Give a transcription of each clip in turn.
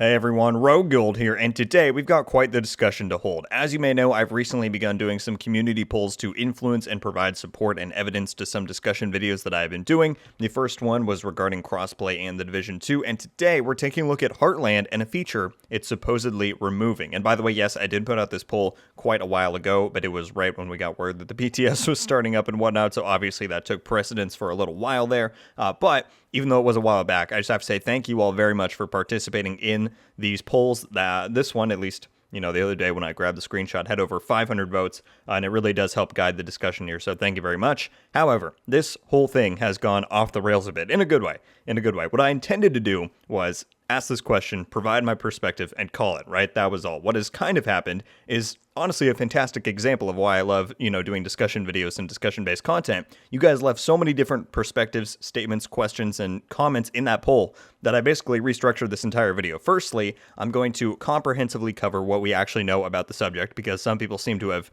Hey everyone, RogueGold here, and today we've got quite the discussion to hold. As you may know, I've recently begun doing some community polls to influence and provide support and evidence to some discussion videos that I've been doing. The first one was regarding crossplay and the Division 2, and today we're taking a look at Heartland and a feature it's supposedly removing. And by the way, yes, I did put out this poll quite a while ago, but it was right when we got word that the PTS was starting up and whatnot, so obviously that took precedence for a little while there. But even though it was a while back, I just have to say thank you all very much for participating in these polls. This one, at least, the other day when I grabbed the screenshot, had over 500 votes, and it really does help guide the discussion here, so thank you very much. However, this whole thing has gone off the rails a bit, in a good way. What I intended to do was ask this question, provide my perspective, and call it, right? That was all. What has kind of happened is honestly a fantastic example of why I love, doing discussion videos and discussion-based content. You guys left so many different perspectives, statements, questions, and comments in that poll that I basically restructured this entire video. Firstly, I'm going to comprehensively cover what we actually know about the subject, because some people seem to have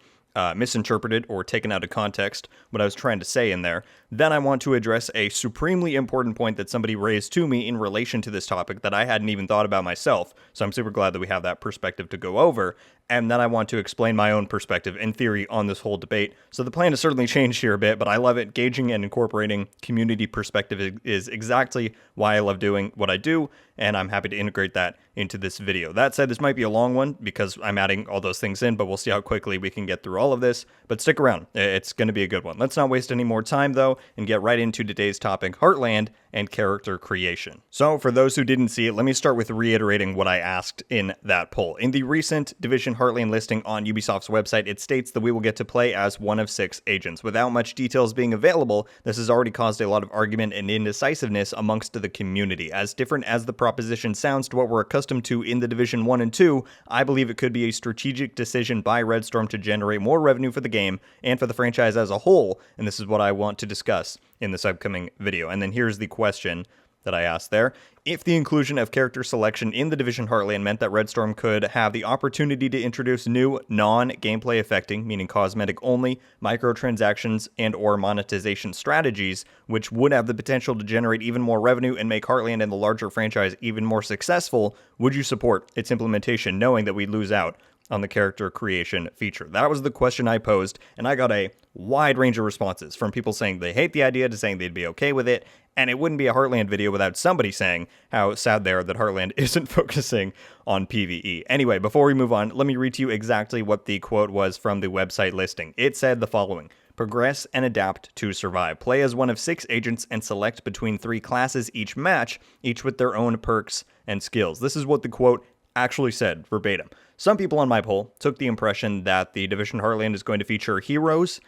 misinterpreted or taken out of context what I was trying to say in there. Then I want to address a supremely important point that somebody raised to me in relation to this topic that I hadn't even thought about myself, so I'm super glad that we have that perspective to go over. And then I want to explain my own perspective and theory on this whole debate. So the plan has certainly changed here a bit, but I love it. Gauging and incorporating community perspective is exactly why I love doing what I do, and I'm happy to integrate that into this video. That said, this might be a long one because I'm adding all those things in, but we'll see how quickly we can get through all of this. But stick around. It's going to be a good one. Let's not waste any more time, though, and get right into today's topic, Heartland and character creation. So for those who didn't see it, let me start with reiterating what I asked in that poll. In the recent Division Heartland listing on Ubisoft's website, it states that we will get to play as one of 6 agents. Without much details being available, this has already caused a lot of argument and indecisiveness amongst the community. As different as the proposition sounds to what we're accustomed to in the Division 1 and 2, I believe it could be a strategic decision by Red Storm to generate more revenue for the game and for the franchise as a whole, and this is what I want to discuss in this upcoming video. And then here's the question that I asked there. If the inclusion of character selection in the Division Heartland meant that Red Storm could have the opportunity to introduce new non-gameplay affecting, meaning cosmetic only, microtransactions and or monetization strategies, which would have the potential to generate even more revenue and make Heartland and the larger franchise even more successful, would you support its implementation knowing that we'd lose out on the character creation feature? That was the question I posed, and I got a wide range of responses, from people saying they hate the idea to saying they'd be okay with it, and it wouldn't be a Heartland video without somebody saying how sad they are that Heartland isn't focusing on PvE. Anyway, before we move on, let me read to you exactly what the quote was from the website listing. It said the following: progress and adapt to survive. Play as one of 6 agents and select between 3 classes each match, each with their own perks and skills. This is what the quote actually said, verbatim. Some people on my poll took the impression that the Division Heartland is going to feature heroes,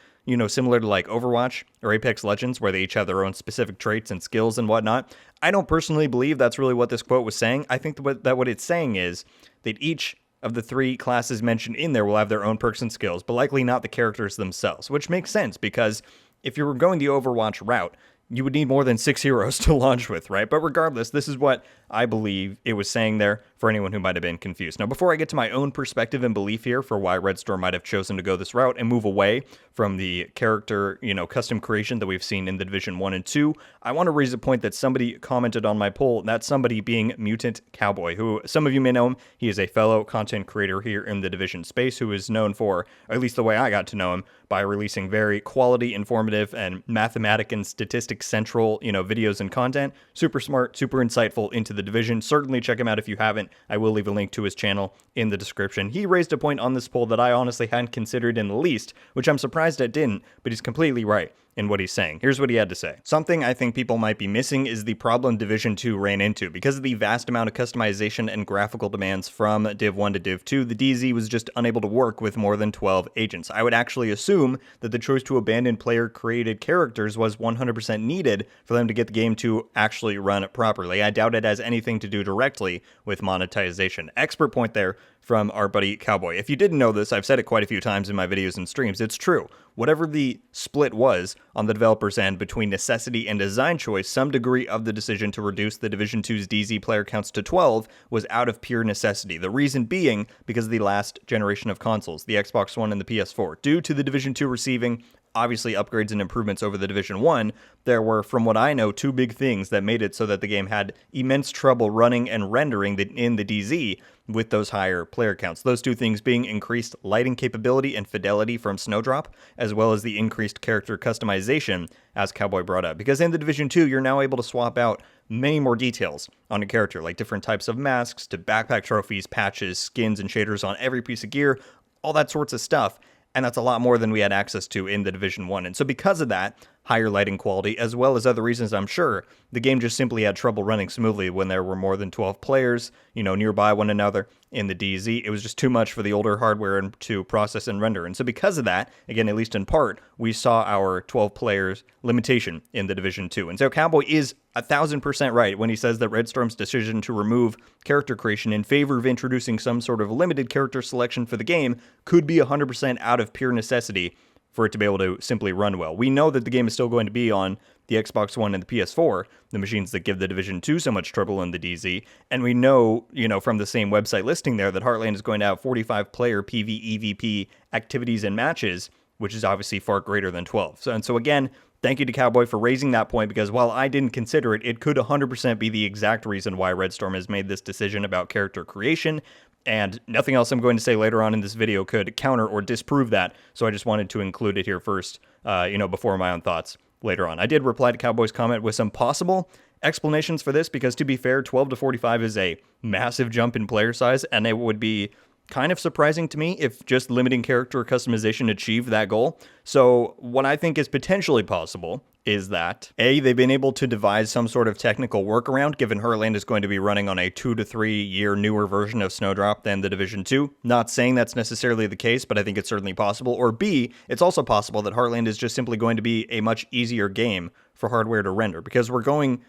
similar to like Overwatch or Apex Legends, where they each have their own specific traits and skills and whatnot. I don't personally believe that's really what this quote was saying. I think that what it's saying is that each of the 3 classes mentioned in there will have their own perks and skills, but likely not the characters themselves, which makes sense because if you were going the Overwatch route, you would need more than 6 heroes to launch with, right? But regardless, this is what I believe it was saying there for anyone who might have been confused. Now, before I get to my own perspective and belief here for why Red Storm might have chosen to go this route and move away from the character, custom creation that we've seen in the Division 1 and 2, I want to raise a point that somebody commented on my poll, that somebody being Mutant Cowboy, who some of you may know him. He is a fellow content creator here in the Division space who is known for, or at least the way I got to know him, by releasing very quality, informative, and mathematic and statistics central, videos and content. Super smart, super insightful into the Division. Certainly check him out if you haven't. I will leave a link to his channel in the description. He raised a point on this poll that I honestly hadn't considered in the least, which I'm surprised it didn't, but he's completely right in what he's saying. Here's what he had to say. Something I think people might be missing is the problem Division 2 ran into. Because of the vast amount of customization and graphical demands from Div 1 to Div 2, the DZ was just unable to work with more than 12 agents. I would actually assume that the choice to abandon player-created characters was 100% needed for them to get the game to actually run properly. I doubt it has anything to do directly with monetization. Expert point there from our buddy Cowboy. If you didn't know this, I've said it quite a few times in my videos and streams, it's true. Whatever the split was on the developer's end between necessity and design choice, some degree of the decision to reduce the Division 2's DZ player counts to 12 was out of pure necessity. The reason being because of the last generation of consoles, the Xbox One and the PS4. Due to the Division 2 receiving obviously upgrades and improvements over the Division 1, there were, from what I know, two big things that made it so that the game had immense trouble running and rendering in the DZ with those higher player counts. Those two things being increased lighting capability and fidelity from Snowdrop, as well as the increased character customization, as Cowboy brought up. Because in the Division 2, you're now able to swap out many more details on a character, like different types of masks to backpack trophies, patches, skins, and shaders on every piece of gear, all that sorts of stuff. And that's a lot more than we had access to in the Division 1. And so because of that, higher lighting quality, as well as other reasons I'm sure, the game just simply had trouble running smoothly when there were more than 12 players, nearby one another in the DZ. It was just too much for the older hardware to process and render. And so because of that, again, at least in part, we saw our 12 players limitation in the Division 2. And so Cowboy is 1,000% right when he says that Red Storm's decision to remove character creation in favor of introducing some sort of limited character selection for the game could be 100% out of pure necessity for it to be able to simply run well. We know that the game is still going to be on the Xbox One and the PS4, the machines that give the Division 2 so much trouble in the DZ, and we know, from the same website listing there that Heartland is going to have 45-player PvEVP activities and matches, which is obviously far greater than 12. So again, thank you to Cowboy for raising that point, because while I didn't consider it, it could 100% be the exact reason why Red Storm has made this decision about character creation, and nothing else I'm going to say later on in this video could counter or disprove that, so I just wanted to include it here first, before my own thoughts later on. I did reply to Cowboy's comment with some possible explanations for this, because to be fair, 12 to 45 is a massive jump in player size, and it would be kind of surprising to me if just limiting character customization achieved that goal. So what I think is potentially possible is that, A, they've been able to devise some sort of technical workaround, given Heartland is going to be running on a 2 to 3 year newer version of Snowdrop than the Division 2. Not saying that's necessarily the case, but I think it's certainly possible. Or B, it's also possible that Heartland is just simply going to be a much easier game for hardware to render, because we're going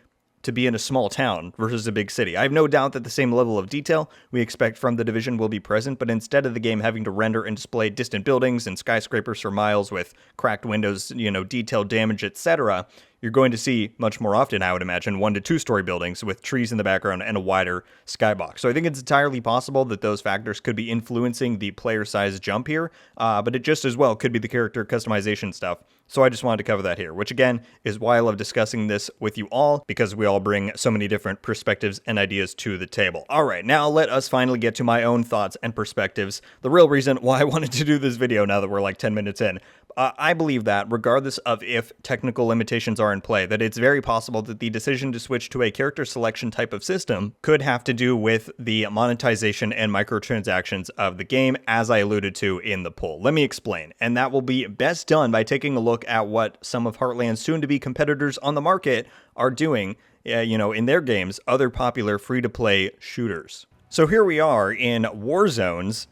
to be in a small town versus a big city. I have no doubt that the same level of detail we expect from the Division will be present, but instead of the game having to render and display distant buildings and skyscrapers for miles with cracked windows, detailed damage, etc., you're going to see much more often, I would imagine, 1 to 2 story buildings with trees in the background and a wider skybox. So I think it's entirely possible that those factors could be influencing the player size jump here, but it just as well could be the character customization stuff. So I just wanted to cover that here, which again is why I love discussing this with you all, because we all bring so many different perspectives and ideas to the table. All right, now let us finally get to my own thoughts and perspectives. The real reason why I wanted to do this video now that we're like 10 minutes in. I believe that regardless of if technical limitations are in play, that it's very possible that the decision to switch to a character selection type of system could have to do with the monetization and microtransactions of the game, as I alluded to in the poll. Let me explain. And that will be best done by taking a look at what some of Heartland's soon-to-be competitors on the market are doing, in their games, other popular free-to-play shooters. So here we are in Warzone's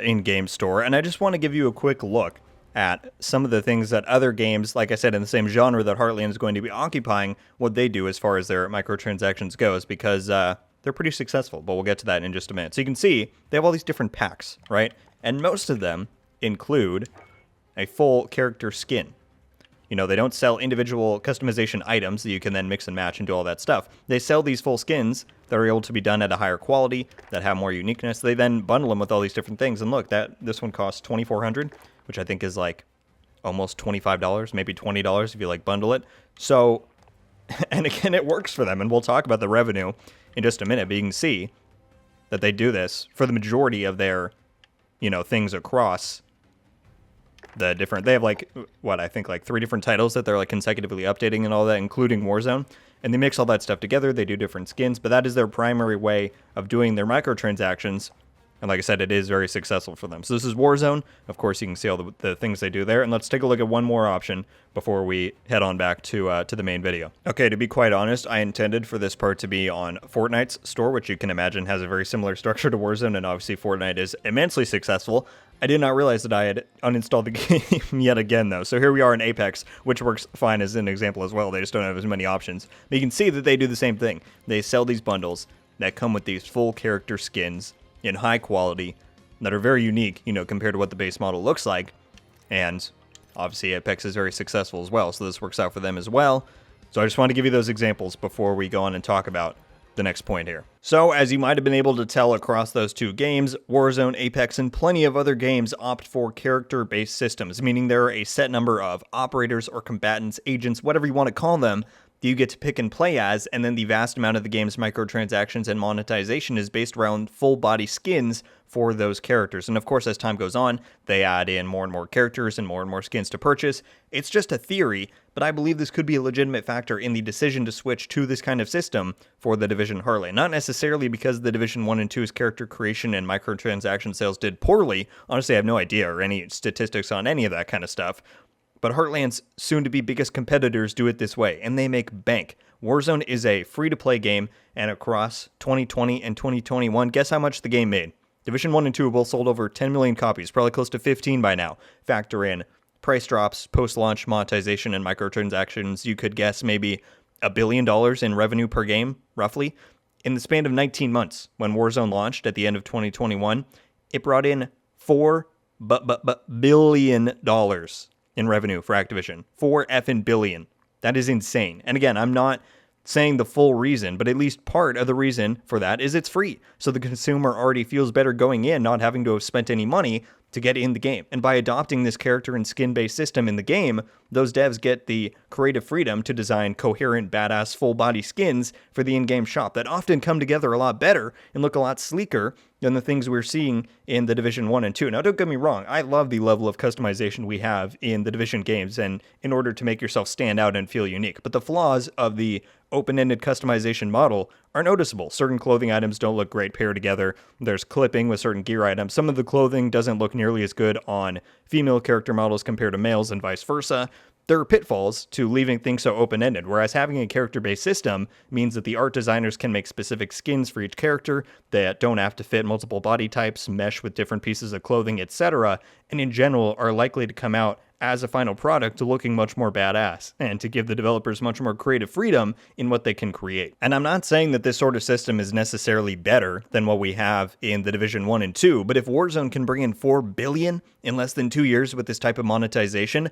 in-game store, and I just want to give you a quick look at some of the things that other games, like I said, in the same genre that Heartland is going to be occupying, what they do as far as their microtransactions goes, because they're pretty successful, but we'll get to that in just a minute. So you can see they have all these different packs, right? And most of them include a full character skin. They don't sell individual customization items that you can then mix and match and do all that stuff. They sell these full skins that are able to be done at a higher quality, that have more uniqueness. They then bundle them with all these different things. And look, this one costs $2,400, which I think is like almost $25, maybe $20 if you like bundle it. So, and again, it works for them. And we'll talk about the revenue in just a minute, but you can see that they do this for the majority of their, things across the different, they have like, I think like 3 different titles that they're like consecutively updating and all that, including Warzone. And they mix all that stuff together. They do different skins, but that is their primary way of doing their microtransactions. And like I said, it is very successful for them. So this is Warzone. Of course, you can see all the things they do there. And let's take a look at one more option before we head on back to the main video. Okay, to be quite honest, I intended for this part to be on Fortnite's store, which you can imagine has a very similar structure to Warzone, and obviously Fortnite is immensely successful. I did not realize that I had uninstalled the game yet again, though. So here we are in Apex, which works fine as an example as well. They just don't have as many options. But you can see that they do the same thing. They sell these bundles that come with these full character skins in high quality that are very unique, compared to what the base model looks like. And obviously Apex is very successful as well, so this works out for them as well. So I just want to give you those examples before we go on and talk about the next point here. So, as you might have been able to tell across those two games, Warzone, Apex, and plenty of other games opt for character-based systems, meaning there are a set number of operators or combatants, agents, whatever you want to call them, that you get to pick and play as, and then the vast amount of the game's microtransactions and monetization is based around full-body skins for those characters. And of course, as time goes on, they add in more and more characters and more skins to purchase. It's just a theory, but I believe this could be a legitimate factor in the decision to switch to this kind of system for the Division Heartland. Not necessarily because the Division 1 and 2's character creation and microtransaction sales did poorly. Honestly, I have no idea or any statistics on any of that kind of stuff. But Heartland's soon-to-be biggest competitors do it this way, and they make bank. Warzone is a free-to-play game, and across 2020 and 2021, guess how much the game made? Division 1 and 2 have both sold over 10 million copies, probably close to 15 by now. Factor in price drops, post-launch monetization, and microtransactions. You could guess maybe $1 billion in revenue per game, roughly. In the span of 19 months, when Warzone launched at the end of 2021, it brought in $4 billion in revenue for Activision. 4 effing billion. That is insane. And again, I'm not saying the full reason, but at least part of the reason for that is it's free. So the consumer already feels better going in, not having to have spent any money to get in the game. And by adopting this character and skin-based system in the game, those devs get the creative freedom to design coherent, badass, full-body skins for the in-game shop that often come together a lot better and look a lot sleeker than the things we're seeing in the Division 1 and 2. Now, don't get me wrong, I love the level of customization we have in the Division games and in order to make yourself stand out and feel unique. But the flaws of the open-ended customization model are noticeable. Certain clothing items don't look great paired together. There's clipping with certain gear items. Some of the clothing doesn't look nearly as good on female character models compared to males and vice versa. There are pitfalls to leaving things so open-ended, whereas having a character-based system means that the art designers can make specific skins for each character that don't have to fit multiple body types, mesh with different pieces of clothing, etc., and in general are likely to come out as a final product looking much more badass, and to give the developers much more creative freedom in what they can create. And I'm not saying that this sort of system is necessarily better than what we have in the Division 1 and 2, but if Warzone can bring in $4 billion in less than 2 years with this type of monetization,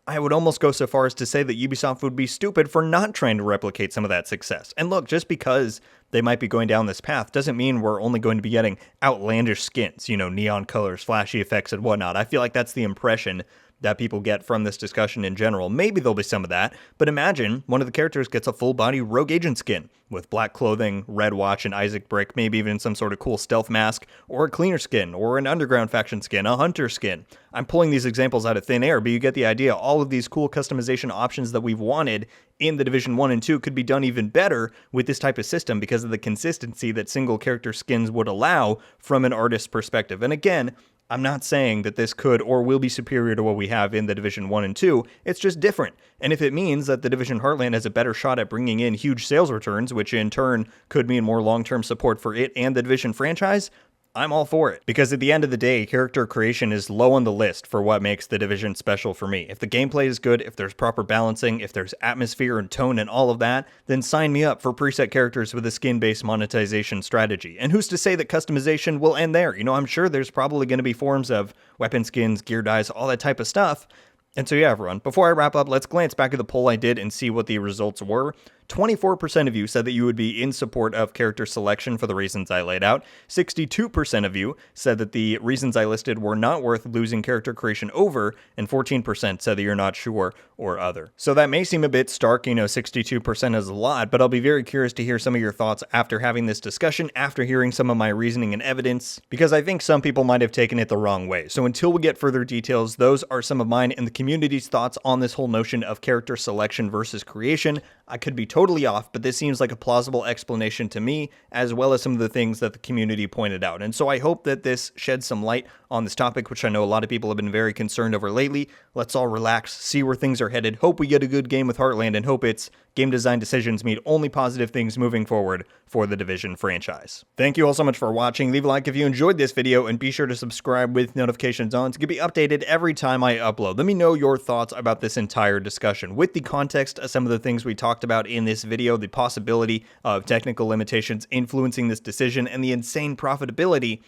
I would almost go so far as to say that Ubisoft would be stupid for not trying to replicate some of that success. And look, just because they might be going down this path doesn't mean we're only going to be getting outlandish skins, neon colors, flashy effects, and whatnot. I feel like that's the impression that people get from this discussion in general. Maybe there'll be some of that, but imagine one of the characters gets a full-body rogue agent skin with black clothing, red watch, and Isaac brick, maybe even some sort of cool stealth mask, or a cleaner skin, or an underground faction skin, a hunter skin. I'm pulling these examples out of thin air, but you get the idea. All of these cool customization options that we've wanted in the Division 1 and 2 could be done even better with this type of system because of the consistency that single character skins would allow from an artist's perspective. And again, I'm not saying that this could or will be superior to what we have in the Division 1 and 2, it's just different. And if it means that the Division Heartland has a better shot at bringing in huge sales returns, which in turn could mean more long-term support for it and the Division franchise, I'm all for it. Because at the end of the day, character creation is low on the list for what makes the Division special for me. If the gameplay is good, if there's proper balancing, if there's atmosphere and tone and all of that, then sign me up for preset characters with a skin-based monetization strategy. And who's to say that customization will end there? I'm sure there's probably going to be forms of weapon skins, gear dyes, all that type of stuff. And so yeah, everyone, before I wrap up, let's glance back at the poll I did and see what the results were. 24% of you said that you would be in support of character selection for the reasons I laid out. 62% of you said that the reasons I listed were not worth losing character creation over, and 14% said that you're not sure or other. So that may seem a bit stark, 62% is a lot, but I'll be very curious to hear some of your thoughts after having this discussion, after hearing some of my reasoning and evidence, because I think some people might have taken it the wrong way. So until we get further details, those are some of mine and the community's thoughts on this whole notion of character selection versus creation. I could be totally off, but this seems like a plausible explanation to me, as well as some of the things that the community pointed out. And so I hope that this sheds some light on this topic, which I know a lot of people have been very concerned over lately. Let's all relax, see where things are headed, hope we get a good game with Heartland, and hope its game design decisions mean only positive things moving forward for the Division franchise. Thank you all so much for watching. Leave a like if you enjoyed this video, and be sure to subscribe with notifications on to be updated every time I upload. Let me know your thoughts about this entire discussion. With the context of some of the things we talked about in this video, the possibility of technical limitations influencing this decision, and the insane profitability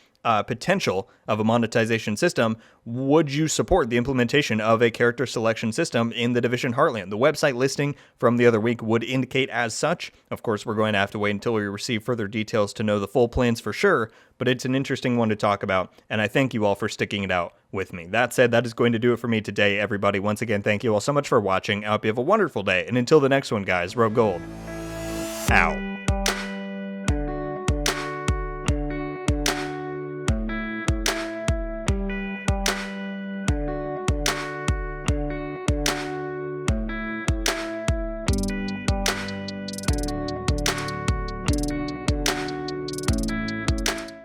potential of a monetization system, would you support the implementation of a character selection system in the Division Heartland? The website listing from the other week would indicate as such. Of course, we're going to have to wait until we receive further details to know the full plans for sure, but it's an interesting one to talk about, and I thank you all for sticking it out with me. That said, that is going to do it for me today, everybody. Once again, thank you all so much for watching. I hope you have a wonderful day, and until the next one, guys, RogueGold out.